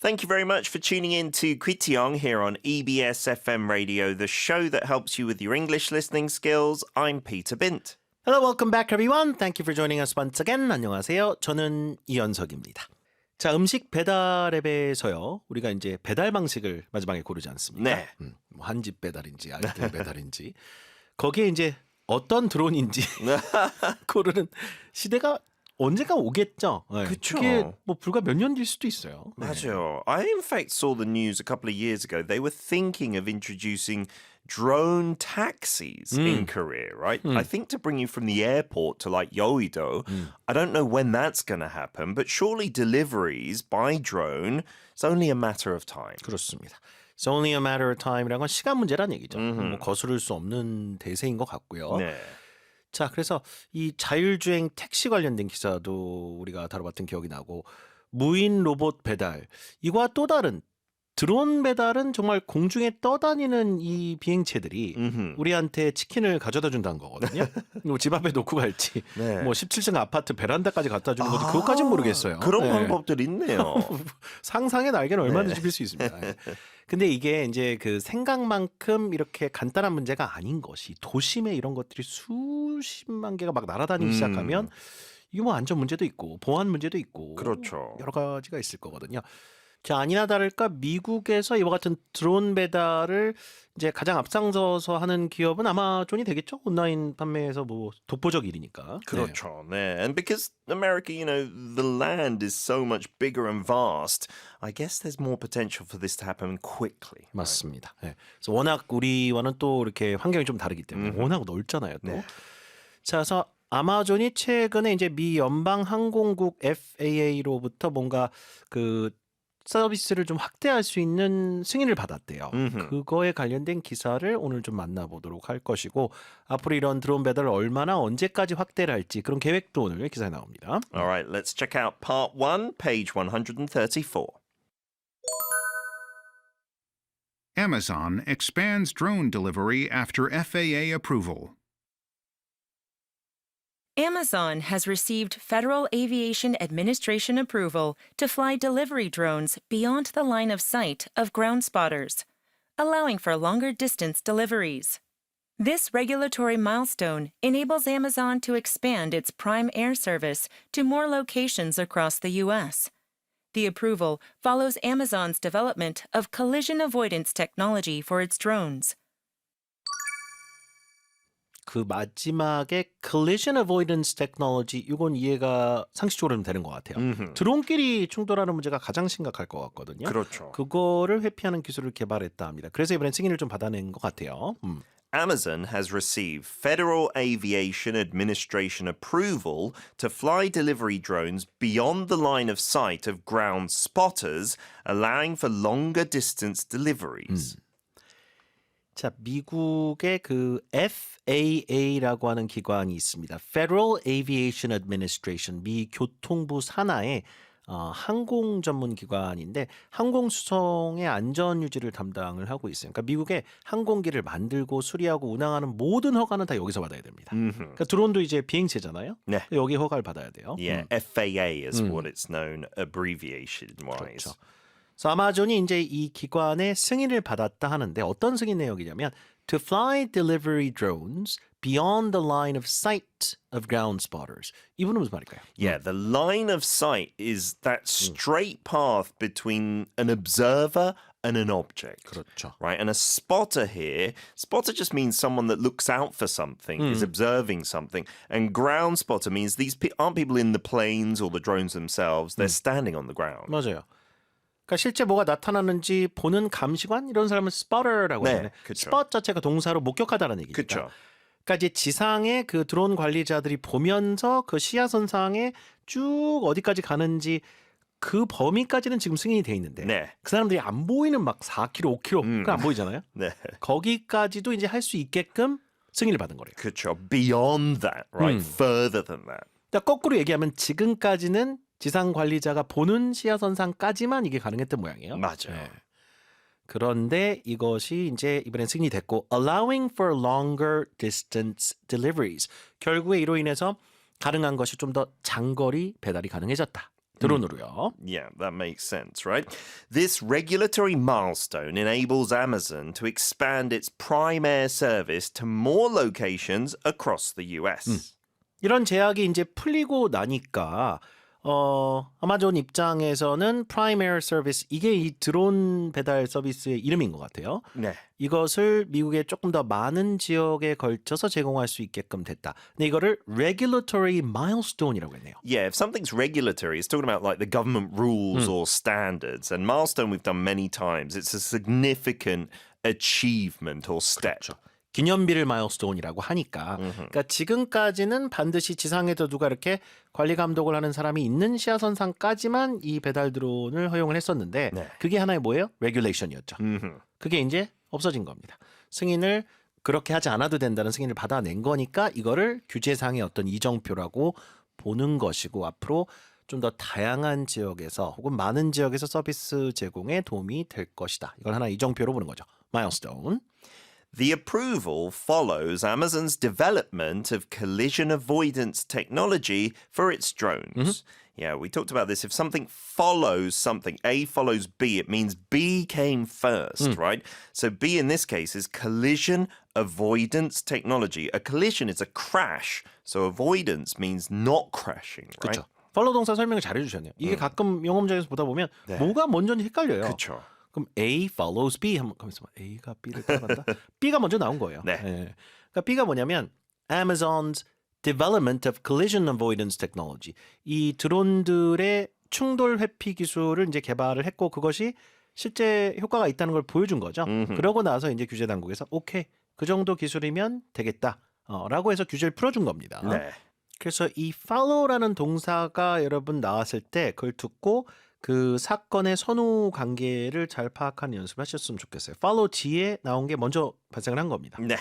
Thank you very much for tuning in to Kwitiong here on EBS FM Radio, the show that helps you with your English listening skills. I'm Peter Bint. Hello, welcome back everyone. Thank you for joining us once again. 안녕하세요. 저는 이현석입니다. 자, 음식 배달 앱에서요. 우리가 이제 배달 방식을 마지막에 고르지 않습니까? 네. 뭐 한집 배달인지 아이템 배달인지 거기에 이제 어떤 드론인지 고르는 시대가 언제가 오겠죠. 네. 그쵸. 그게 뭐 불과 몇 년 뒤일 수도 있어요. 네. 맞아요. I in fact saw the news a couple of years ago. They were thinking of introducing drone taxis in Korea, right? I think to bring you from the airport to like Yeouido. I don't know when that's going to happen, but surely deliveries by drone, it's only a matter of time. 그렇습니다. It's only a matter of time이란 건 시간 문제란 얘기죠. 뭐 거스를 수 없는 대세인 것 같고요. 네. 자, 그래서 이 자율주행 택시 관련된 기사도 우리가 다뤄봤던 기억이 나고 무인 로봇 배달 이와 또 다른 드론 배달은 정말 공중에 떠다니는 이 비행체들이 우리한테 치킨을 가져다 준다는 거거든요. 뭐 집 앞에 놓고 갈지 네. 뭐 17층 아파트 베란다까지 갖다 주는 건지 그것까지는 모르겠어요. 그런 네. 방법들이 있네요. 상상의 날개는 얼마든지 펼 수 있습니다. 근데 이게 이제 그 생각만큼 이렇게 간단한 문제가 아닌 것이 도심에 이런 것들이 수십만 개가 막 날아다니기 시작하면 이게 뭐 안전 문제도 있고 보안 문제도 있고 그렇죠. 여러 가지가 있을 거거든요. 자, 아니나 다를까 미국에서 이와 같은 드론 배달을 이제 가장 앞장서서 하는 기업은 아마존이 되겠죠. 온라인 판매에서 뭐 독보적 일이니까. 그렇죠. 네. And because America, you know, the land is so much bigger and vast, I guess there's more potential for this to happen quickly. 맞습니다. 네. 그래서 워낙 우리와는 또 이렇게 환경이 좀 다르기 때문에 워낙 넓잖아요. 또. 네. 자, 그래서 아마존이 최근에 이제 미 연방 항공국 FAA로부터 뭔가 그 서비스를 좀 확대할 수 있는 승인을 받았대요. 그거에 관련된 기사를 오늘 좀 만나보도록 할 것이고 앞으로 이런 드론 배달을 얼마나 언제까지 확대를 할지 그런 계획도 오늘 기사에 나옵니다. All right, let's check out part 1, page 134. Amazon expands drone delivery after FAA approval. Amazon has received Federal Aviation Administration approval to fly delivery drones beyond the line of sight of ground spotters, allowing for longer distance deliveries. This regulatory milestone enables Amazon to expand its Prime Air service to more locations across the U.S. The approval follows Amazon's development of collision avoidance technology for its drones. 그 마지막에 collision avoidance technology 이건 이해가 상식적으로는 되는 것 같아요. 드론끼리 충돌하는 문제가 가장 심각할 것 같거든요. 그렇죠. 그거를 회피하는 기술을 개발했다 합니다. 그래서 이번엔 승인을 좀 받아낸 것 같아요. Amazon has received Federal Aviation Administration approval to fly delivery drones beyond the line of sight of ground spotters, allowing for longer distance deliveries. 자, 미국의 그 FAA라고 하는 기관이 있습니다. Federal Aviation Administration, 미 교통부 산하의 항공 전문 기관인데 항공 수송의 안전 유지를 담당을 하고 있어요. 그러니까 미국의 항공기를 만들고 수리하고 운항하는 모든 허가는 다 여기서 받아야 됩니다. 그러니까 드론도 이제 비행체잖아요. 네. 여기 허가를 받아야 돼요. Yeah, FAA is what it's known abbreviation-wise. 그렇죠. 그래서 아마존이 이제 이 기관의 승인을 받았다 하는데 어떤 승인 내역이냐면 to fly delivery drones beyond the line of sight of ground spotters. 이분은 무슨 말일까요? Yeah, the line of sight is that straight path between an observer and an object. 그렇죠. Right? And a spotter here, spotter just means someone that looks out for something, is observing something. And ground spotter means these aren't people in the planes or the drones themselves, they're standing on the ground. 맞아요. 그러니까 실제 뭐가 나타나는지 보는 감시관 이런 사람은 spotter라고 네, 하잖아요. 그쵸. spot 자체가 동사로 목격하다는 얘기니까. 그쵸. 그러니까 이제 지상에 그 드론 관리자들이 보면서 그 시야선상에 쭉 어디까지 가는지 그 범위까지는 지금 승인이 돼 있는데 네. 그 사람들이 안 보이는 막 4km, 5km 그건 안 보이잖아요. 네. 거기까지도 이제 할 수 있게끔 승인을 받은 거래요. 그쵸. Beyond that, right? Further than that. 그러니까 거꾸로 얘기하면 지금까지는 지상 관리자가 보는 시야선상까지만 이게 가능했던 모양이에요. 맞아요. 네. 그런데 이것이 이제 이번엔 승인됐고 allowing for longer distance deliveries. 결국에 이로 인해서 가능한 것이 좀 더 장거리 배달이 가능해졌다. 드론으로요. Yeah, that makes sense, right? This regulatory milestone enables Amazon to expand its Prime Air service to more locations across the US. 이런 제약이 이제 풀리고 나니까 아마존 입장에서는 프라임 에어 서비스 이게 이 드론 배달 서비스의 이름인 것 같아요. 네. 이것을 미국의 조금 더 많은 지역에 걸쳐서 제공할 수 있게끔 됐다. 근데 이거를 regulatory milestone이라고 했네요. Yeah, if something's regulatory, it's talking about like the government rules or standards. And milestone we've done many times. It's a significant achievement or step. 그렇죠. 기념비를 마일스톤이라고 하니까 그러니까 지금까지는 반드시 지상에서 누가 이렇게 관리 감독을 하는 사람이 있는 시야선상까지만 이 배달 드론을 허용을 했었는데 네. 그게 하나의 뭐예요? 레귤레이션이었죠. 그게 이제 없어진 겁니다. 승인을 그렇게 하지 않아도 된다는 승인을 받아낸 거니까 이거를 규제상의 어떤 이정표라고 보는 것이고 앞으로 좀 더 다양한 지역에서 혹은 많은 지역에서 서비스 제공에 도움이 될 것이다. 이걸 하나 이정표로 보는 거죠. 마일스톤. The approval follows Amazon's development of collision avoidance technology for its drones. Yeah, we talked about this. If something follows something, A follows B, it means B came first, right? So B in this case is collision avoidance technology. A collision is a crash. So avoidance means not crashing, right? 그렇죠. 팔로우 동사 설명을 잘 해주셨네요. 이게 가끔 영어 문장에서 보다 보면 뭐가 먼저인지 헷갈려요. 그렇죠. 그럼 A follows B 한번 가면서 A가 B를 따라간다. B가 먼저 나온 거예요. 네. 그러니까 B가 뭐냐면 Amazon's development of collision avoidance technology. 이 드론들의 충돌 회피 기술을 이제 개발을 했고 그것이 실제 효과가 있다는 걸 보여준 거죠. 그러고 나서 이제 규제 당국에서 오케이 그 정도 기술이면 되겠다. 라고 해서 규제를 풀어준 겁니다. 네. 그래서 이 follow라는 동사가 여러분 나왔을 때 그걸 듣고 그 사건의 선후 관계를 잘 파악하는 연습을 하셨으면 좋겠어요. follow 뒤에 나온 게 먼저 발생을 한 겁니다. 네.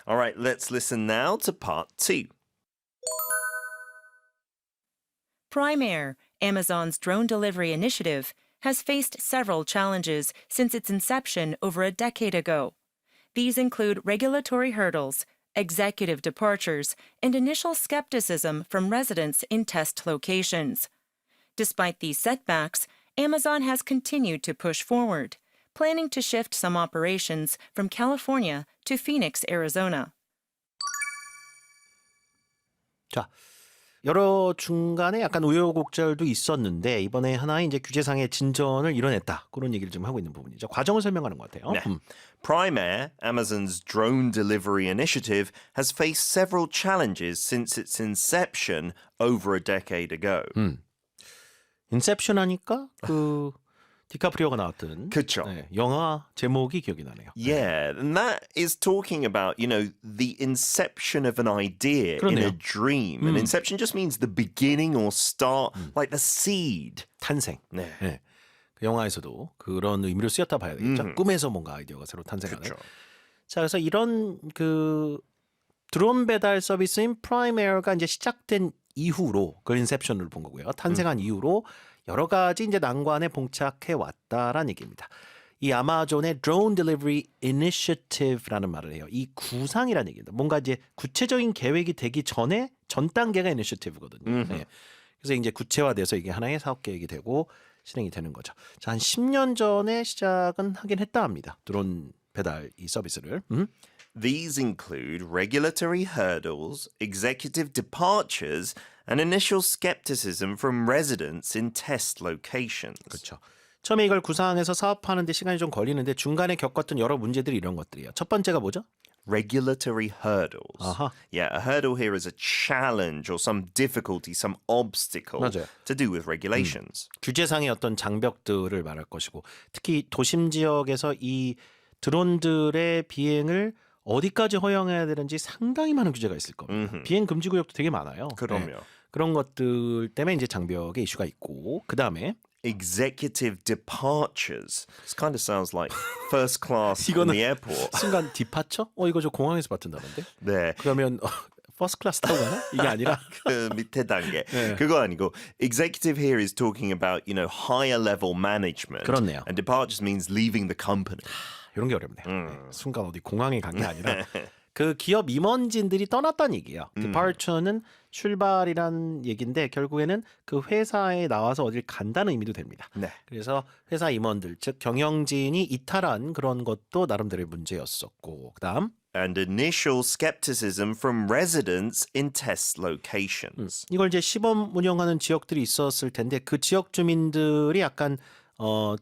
All right, let's listen now to part 2. Prime Air, Amazon's drone delivery initiative, has faced several challenges since its inception over a decade ago. These include regulatory hurdles, executive departures, and initial skepticism from residents in test locations. Despite these setbacks, Amazon has continued to push forward, planning to shift some operations from California to Phoenix, Arizona. 자, 여러 중간에 약간 우여곡절도 있었는데 이번에 하나 이제 규제상의 진전을 이뤄냈다. 그런 얘기를 좀 하고 있는 부분이죠. 과정을 설명하는 것 같아요. 네. Prime Air, Amazon's drone delivery initiative, has faced several challenges since its inception over a decade ago. 인셉션 하니까 그 디카프리오가 나왔던 그쵸. 영화 제목이 기억이 나네요. Yeah, and that is talking about, you know, the inception of an idea in a 그러네요. dream. And inception just means the beginning or start, like the seed. 탄생. 네. 네. 그 영화에서도 그런 의미로 쓰였다 봐야 되겠죠. 꿈에서 뭔가 아이디어가 새로 탄생하는. 그렇죠. 자, 그래서 이런 그 드론 배달 서비스인 프라임 에어가 이제 시작된 이후로 그 인셉션을 본 거고요. 탄생한 이후로 여러 가지 이제 난관에 봉착해 왔다라는 얘기입니다. 이 아마존의 Drone Delivery Initiative라는 말을 해요. 이 구상이라는 얘기입니다. 뭔가 이제 구체적인 계획이 되기 전에 전 단계가 이니셔티브거든요. 네. 그래서 이제 구체화돼서 이게 하나의 사업 계획이 되고 실행이 되는 거죠. 자, 한 10년 전에 시작은 하긴 했다 합니다. 드론 배달 이 서비스를. These include regulatory hurdles, executive departures, and initial skepticism from residents in test locations. 그렇죠. 처음에 이걸 구상해서 사업하는데 시간이 좀 걸리는데 중간에 겪었던 여러 문제들이 이런 것들이에요. 첫 번째가 뭐죠? Regulatory hurdles. 아하. Yeah, a hurdle here is a challenge or some difficulty, some obstacle 맞아요. to do with regulations. 규제상의 어떤 장벽들을 말할 것이고 특히 도심 지역에서 이 드론들의 비행을 어디까지 허용해야 되는지 상당히 많은 규제가 있을 겁니다. 비행 금지 구역도 되게 많아요. 그럼요. 네. 그런 것들 때문에 이제 장벽의 이슈가 있고 그 다음에 Executive departures. This kind of sounds like first class in 이거는 the airport. 순간 디파처? 이거 저 공항에서 받는다는데? 네. 그러면 퍼스트 클래스 타고 가나? 이게 아니라 그 밑에 단계. 그거 아니고 executive here is talking about, you know, higher level management. 그렇네요. And departures means leaving the company. 이런 게 어렵네요. 네. 순간 어디 공항에 간 게 아니라 그 기업 임원진들이 떠났다는 얘기예요. departure는 출발이란 얘기인데 결국에는 그 회사에 나와서 어딜 간다는 의미도 됩니다. 네. 그래서 회사 임원들, 즉 경영진이 이탈한 그런 것도 나름대로의 문제였었고 그다음 And initial skepticism from residents in test locations. 이걸 이제 시범 운영하는 지역들이 있었을 텐데 그 지역 주민들이 약간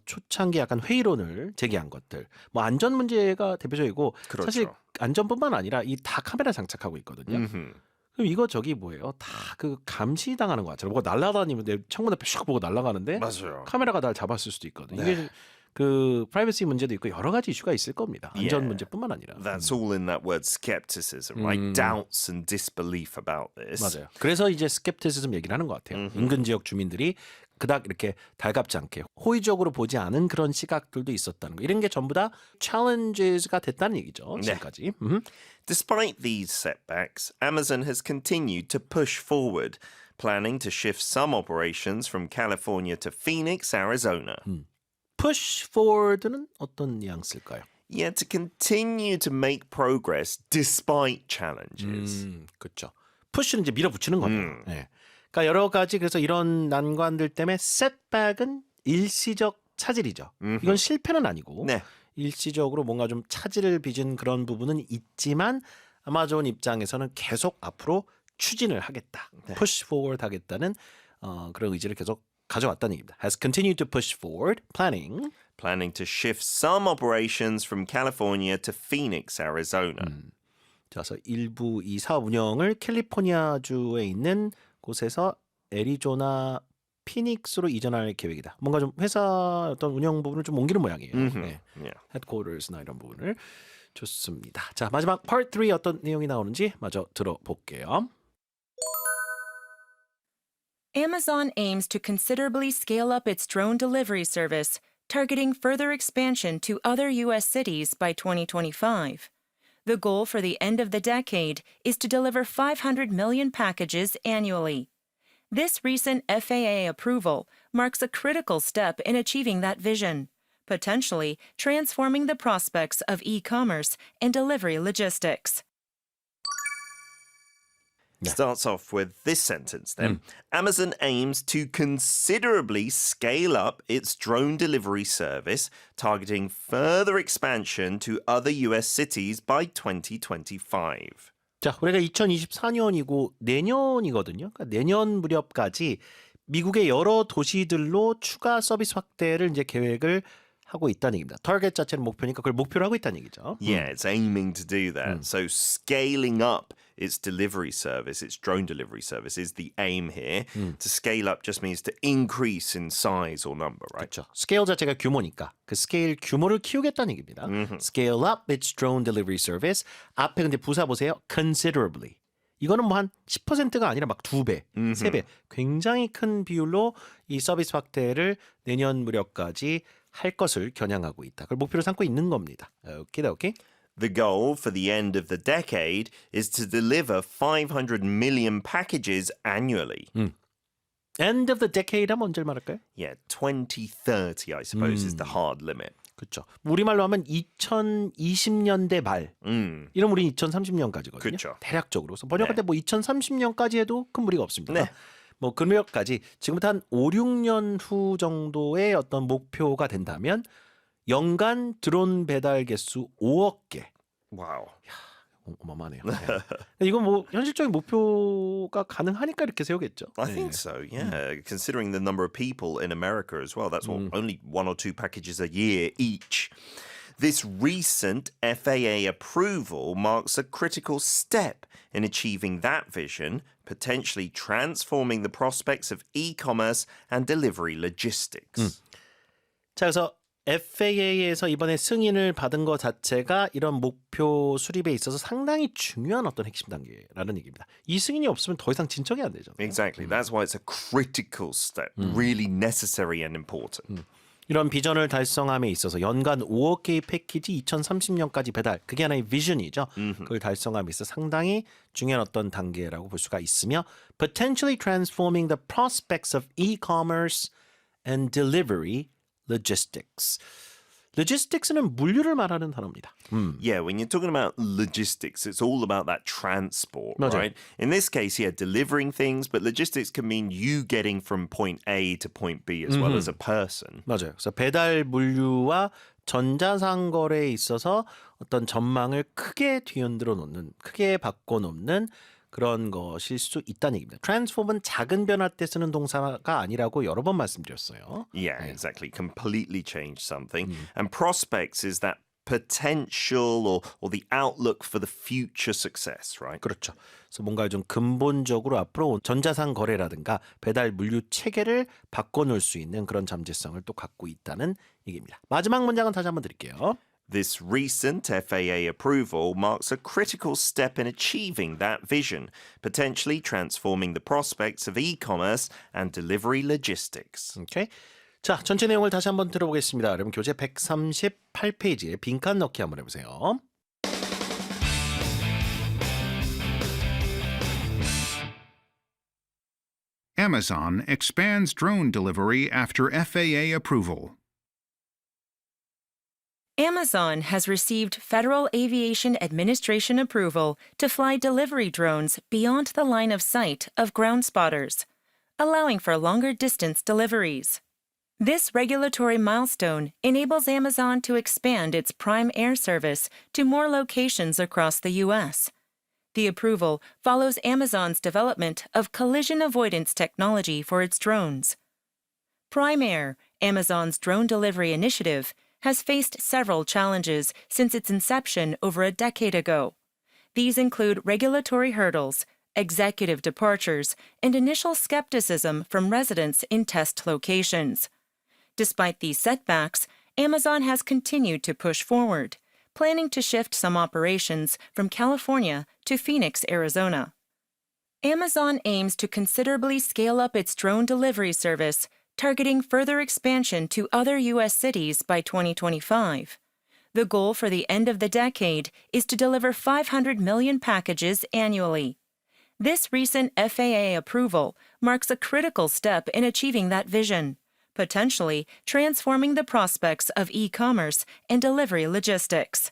초창기 약간 회의론을 제기한 것들. 뭐 안전 문제가 대표적이고 그렇죠. 사실 안전뿐만 아니라 이 다 카메라 장착하고 있거든요. 그럼 이거 저기 뭐예요? 다 그 감시당하는 거 같아요. 뭐가 날아다니면 내 창문에 슉 보고 날아가는데 맞아요. 카메라가 날 잡았을 수도 있거든요. 네. 이게 그 프라이버시 문제도 있고 여러 가지 이슈가 있을 겁니다. 안전 Yeah. 문제뿐만 아니라. That's all in that word skepticism, right? Doubts and disbelief about this. 맞아요. 그래서 이제 스캡티시즘 얘기를 하는 것 같아요. 인근 지역 주민들이 그닥 이렇게 달갑지 않게 호의적으로 보지 않은 그런 시각들도 있었다는 거. 이런 게 전부 다 challenges가 됐다는 얘기죠. 지금까지. Despite these setbacks, Amazon has continued to push forward, planning to shift some operations from California to Phoenix, Arizona. push forward는 어떤 뉘앙스일까요? Yeah, to continue to make progress despite challenges. 그렇죠. push는 이제 밀어붙이는 거죠. 네. 그러니까 여러 가지 그래서 이런 난관들 때문에 setback은 일시적 차질이죠. 이건 실패는 아니고 네. 일시적으로 뭔가 좀 차질을 빚은 그런 부분은 있지만 아마존 입장에서는 계속 앞으로 추진을 하겠다. push forward 하겠다는 그런 의지를 계속 가져왔다는 얘기입니다. Has continued to push forward, planning 그래서 일부 이 사업 운영을 캘리포니아주에 있는 곳에서 애리조나 피닉스로 이전할 계획이다. 뭔가 좀 회사 어떤 운영 부분을 좀 옮기는 모양이에요. 네. Yeah. 헤드쿼터스나 이런 부분을 좋습니다. 자, 마지막 part 3 어떤 내용이 나오는지 마저 들어볼게요. Amazon aims to considerably scale up its drone delivery service, targeting further expansion to other U.S. cities by 2025. The goal for the end of the decade is to deliver 500 million packages annually. This recent FAA approval marks a critical step in achieving that vision, potentially transforming the prospects of e-commerce and delivery logistics. Starts off with this sentence then. Amazon aims to considerably scale up its drone delivery service, targeting further expansion to other US cities by 2025. 자, 우리가 2024년이고 내년이거든요. 그러니까 내년 무렵까지 미국의 여러 도시들로 추가 서비스 확대를 이제 계획을 하고 있다는 얘기입니다. 타겟 자체는 목표니까 그걸 목표로 하고 있다는 얘기죠. Yeah, it's aiming to do that. So scaling up its delivery service, its drone delivery service is the aim here. To scale up just means to increase in size or number, right? 그렇죠. 스케일 자체가 규모니까 그 스케일 규모를 키우겠다는 얘기입니다. Scale up its drone delivery service. 앞에 근데 부사 보세요. Considerably. 이거는 뭐 한 10%가 아니라 막 2배, 3배. 굉장히 큰 비율로 이 서비스 확대를 내년 무렵까지 할 것을 겨냥하고 있다. 그걸 목표로 삼고 있는 겁니다. 오케이. The goal for the end of the decade is to deliver 500 million packages annually. End of the decade 하면 언제를 말할까요? Yeah, 2030, I suppose, is the hard limit. 그렇죠. 우리말로 하면 2020년대 말. 이러면 우리 2030년까지거든요. 그렇죠. 대략적으로. 그래서 번역할 때 뭐 2030년까지 해도 큰 무리가 없습니다. 네. 뭐 금요일까지 지금부터 한 5, 6년 후 정도의 어떤 목표가 된다면 연간 드론 배달 개수 5억 개. Wow. 어마어마하네요. 네. 이건 뭐 현실적인 목표가 가능하니까 이렇게 세우겠죠. I think so, yeah. Considering the number of people in America as well, that's what, only 1 or 2 packages a year each. This recent FAA approval marks a critical step in achieving that vision, potentially transforming the prospects of e-commerce and delivery logistics. 자, 그래서 FAA에서 이번에 승인을 받은 것 자체가 이런 목표 수립에 있어서 상당히 중요한 어떤 핵심 단계라는 얘기입니다. 이 승인이 없으면 더 이상 진척이 안 되죠. Exactly. That's why it's a critical step, really necessary and important. 이런 비전을 달성함에 있어서 연간 5억 개의 패키지 2030년까지 배달. 그게 하나의 비전이죠. 그걸 달성함에 있어서 상당히 중요한 어떤 단계라고 볼 수가 있으며 potentially transforming the prospects of e-commerce and delivery logistics. logistics는 물류를 말하는 단어입니다. Yeah, when you're talking about logistics, it's all about that transport, 맞아요. right? In this case, yeah, delivering things, but logistics can mean you getting from point A to point B as well as a person. 맞아요. 그래서 배달 물류와 전자상거래에 있어서 어떤 전망을 크게 뒤흔들어 놓는, 크게 바꿔 놓는 그런 것일 수 있다는 얘기입니다. transform은 작은 변화 때 쓰는 동사가 아니라고 여러 번 말씀드렸어요. Yeah, exactly. Completely change something. And prospects is that potential or the outlook for the future success, right? 그렇죠. 그래서 뭔가 좀 근본적으로 앞으로 전자상 거래라든가 배달 물류 체계를 바꿔놓을 수 있는 그런 잠재성을 또 갖고 있다는 얘기입니다. 마지막 문장은 다시 한번 드릴게요. This recent FAA approval marks a critical step in achieving that vision, potentially transforming the prospects of e-commerce and delivery logistics. 오케이. 자, 전체 내용을 다시 한번 들어보겠습니다. 여러분 교재 138페이지에 빈칸 넣기 한번 해보세요. Amazon expands drone delivery after FAA approval. Amazon has received Federal Aviation Administration approval to fly delivery drones beyond the line of sight of ground spotters, allowing for longer distance deliveries. This regulatory milestone enables Amazon to expand its Prime Air service to more locations across the U.S. The approval follows Amazon's development of collision avoidance technology for its drones. Prime Air, Amazon's drone delivery initiative, has faced several challenges since its inception over a decade ago. These include regulatory hurdles, executive departures, and initial skepticism from residents in test locations. Despite these setbacks, Amazon has continued to push forward, planning to shift some operations from California to Phoenix, Arizona. Amazon aims to considerably scale up its drone delivery service, targeting further expansion to other U.S. cities by 2025. The goal for the end of the decade is to deliver 500 million packages annually. This recent FAA approval marks a critical step in achieving that vision, potentially transforming the prospects of e-commerce and delivery logistics.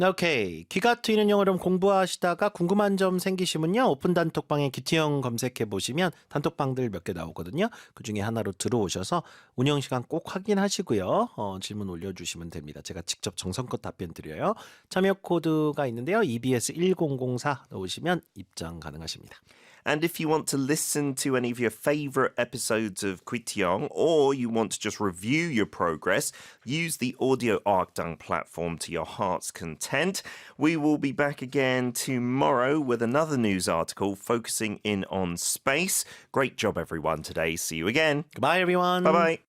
오케이. 귀가 트이는 영어 좀 공부하시다가 궁금한 점 생기시면요. 오픈 단톡방에 기티형 검색해 보시면 단톡방들 몇 개 나오거든요. 그중에 하나로 들어오셔서 운영 시간 꼭 확인하시고요. 질문 올려주시면 됩니다. 제가 직접 정성껏 답변 드려요. 참여 코드가 있는데요. EBS1004 넣으시면 입장 가능하십니다. And if you want to listen to any of your favorite episodes of Kwitiong, or you want to just review your progress, use the Audio Arkdang platform to your heart's content. We will be back again tomorrow with another news article focusing in on space. Great job, everyone, today. See you again. Goodbye, everyone. Bye-bye.